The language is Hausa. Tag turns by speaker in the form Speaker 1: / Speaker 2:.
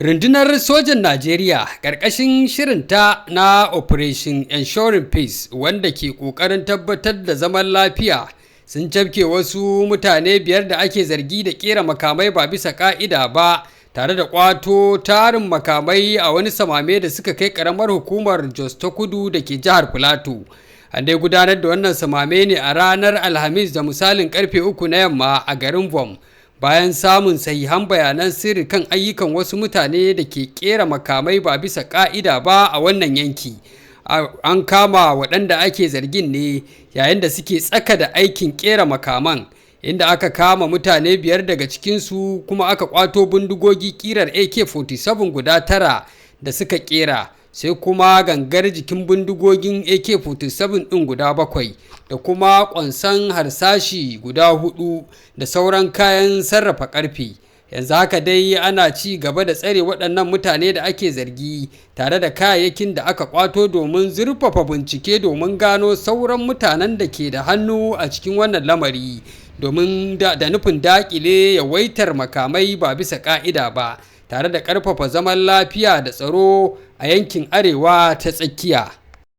Speaker 1: Rundunar Sojan Najeriya ƙarƙashin shirinta na Operation Ensuring Peace wanda ke ƙoƙarin tabbatar da zaman lafiya sun cafke wasu mutane 5 da ake zargi da ƙera makamai ba bisa ƙa'ida ba tare da ƙwato tarin makamai a wani samame da suka kai ƙaramar hukumar Jos ta Kudu da ke jihar Filato. An dai gudanar da wannan samame ne a ranar Alhamis da misalin karfe 3 na yamma a garin Vom. Bayan samun sahihan bayanan sirri kan ayyukan wasu mutane da ke kera makamai ba bisa ka'ida ba a wannan yanki, an kama waɗanda ake zargin ne yayin da suke tsaka da aikin kera makaman, inda aka kama mutane 5 daga cikinsu kuma aka kwato bindigogi kirar AK-47 guda 9 da suka kera, sai kuma gangar jikin bindigogin AK-47 ɗin guda 7 da kuma ƙwansan harsashi guda 4 da sauran kayan sarrafa ƙarfe. Yanzu haka dai ana ci gaba da tsare waɗannan mutane da ake zargi tare da kayayyakin da aka kwato domin zurfafa bincike domin gano sauran mutanen da ke da hannu a cikin wannan lamari, domin da nufin daƙile yawaitar makamai ba bisa ƙa'ida ba tare da ƙarfafa zaman lafiya da tsaro a yankin arewa ta tsakiya.